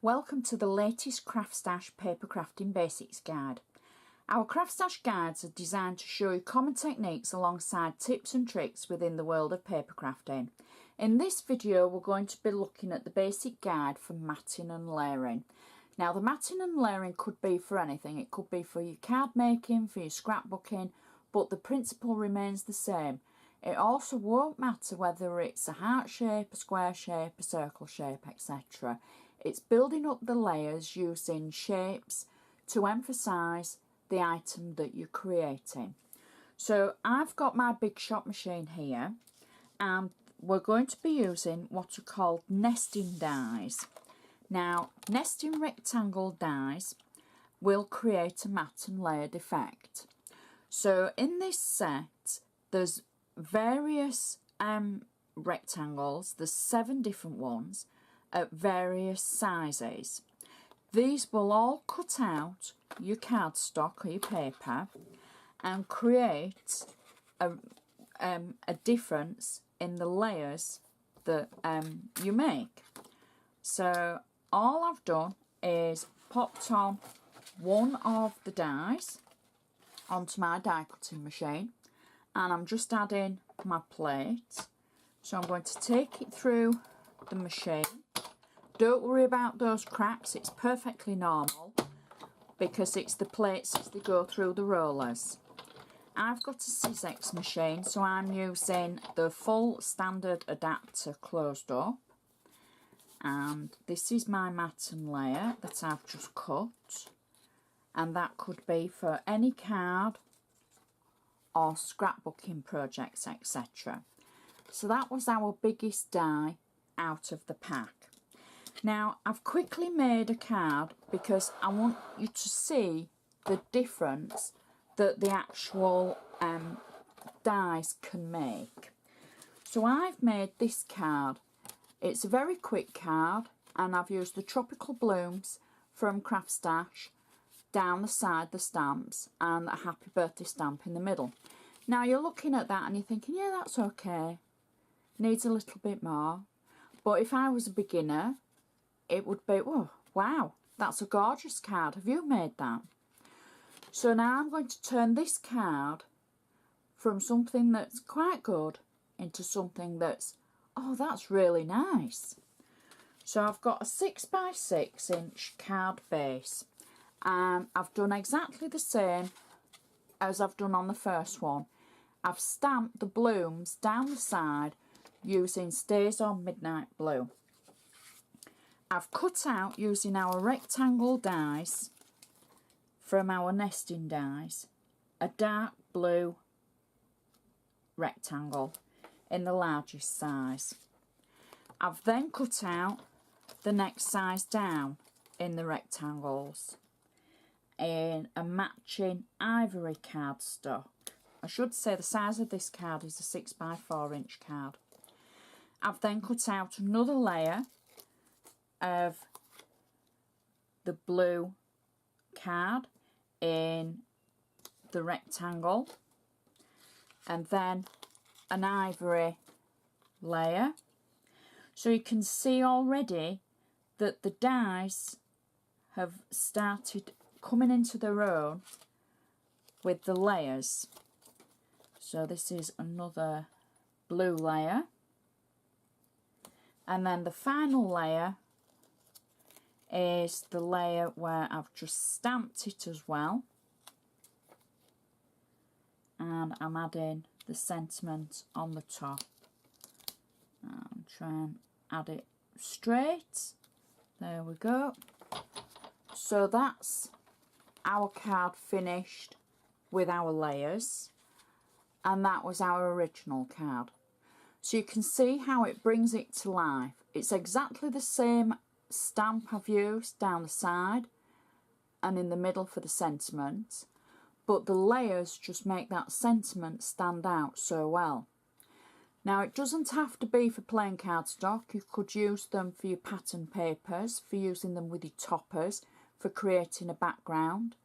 Welcome to the latest Craft Stash Paper Crafting Basics guide. Our Craft Stash guides are designed to show you common techniques alongside tips and tricks within the world of paper crafting. In this video we're going to be looking at the basic guide for matting and layering. Now the matting and layering could be for anything. It could be for your card making, for your scrapbooking, but the principle remains the same. It also won't matter whether it's a heart shape, a square shape, a circle shape, etc. It's building up the layers using shapes to emphasise the item that you're creating. So I've got my Big Shot machine here and we're going to be using what are called nesting dies. Now nesting rectangle dies will create a matte and layered effect. So in this set there's various rectangles, there's 7 different ones at various sizes. These will all cut out your cardstock or your paper and create a difference in the layers that you make. So all I've done is popped on one of the dies onto my die cutting machine and I'm just adding my plate. So I'm going to take it through the machine. Don't worry about those cracks, it's perfectly normal because it's the plates as they go through the rollers. I've got a Sizzix machine, so I'm using the full standard adapter closed up, and this is my matte and layer that I've just cut, and that could be for any card or scrapbooking projects, etc. So that was our biggest die out of the pack. Now I've quickly made a card because I want you to see the difference that the actual dies can make. So I've made this card. It's a very quick card and I've used the tropical blooms from Craft Stash down the side, the stamps, and a happy birthday stamp in the middle. Now you're looking at that and you're thinking, yeah, that's okay, needs a little bit more. But if I was a beginner, it would be, oh, wow, that's a gorgeous card. Have you made that? So now I'm going to turn this card from something that's quite good into something that's, oh, that's really nice. So I've got a 6x6 inch card base. I've done exactly the same as I've done on the first one. I've stamped the blooms down the side using Stays On Midnight Blue. I've cut out, using our rectangle dies from our nesting dies, a dark blue rectangle in the largest size. I've then cut out the next size down in the rectangles in a matching ivory cardstock. I should say the size of this card is a 6x4 inch card. I've then cut out another layer of the blue card in the rectangle and then an ivory layer. So you can see already that the dies have started coming into their own with the layers. So this is another blue layer, and then the final layer is the layer where I've just stamped it as well, and I'm adding the sentiment on the top. I'm trying to add it straight. There we go. So that's our card finished with our layers, and that was our original card. So you can see how it brings it to life. It's exactly the same stamp I've used down the side and in the middle for the sentiment, but the layers just make that sentiment stand out so well. Now it doesn't have to be for plain cardstock. You could use them for your pattern papers, for using them with your toppers, for creating a background.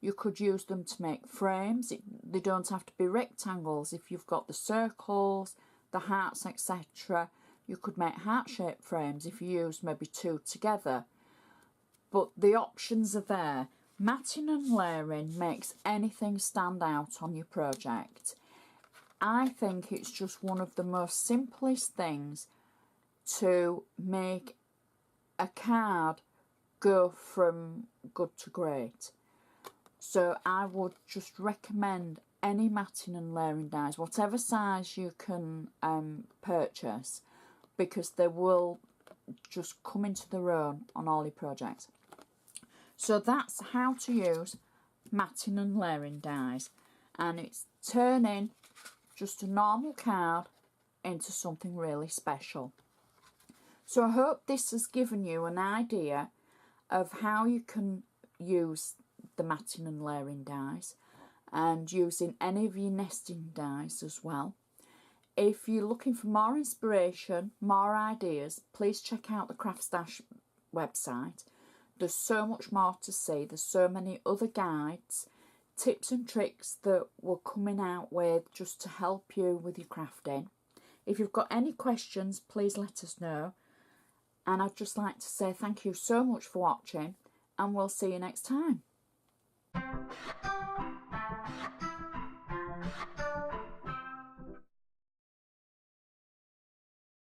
You could use them to make frames. They don't have to be rectangles. If you've got the circles, the hearts, etc., you could make heart-shaped frames if you use maybe 2 together. but the options are there. Matting and layering makes anything stand out on your project. I think it's just one of the most simplest things to make a card go from good to great. So I would just recommend any matting and layering dies, whatever size you can purchase, because they will just come into their own on all your projects. So that's how to use matting and layering dies, and it's turning just a normal card into something really special. So I hope this has given you an idea of how you can use the matting and layering dies, and using any of your nesting dies as well. If you're looking for more inspiration, more ideas, please check out the Craft Stash website. There's so much more to see. There's so many other guides, tips and tricks that we're coming out with just to help you with your crafting. If you've got any questions, please let us know. And I'd just like to say thank you so much for watching, and we'll see you next time.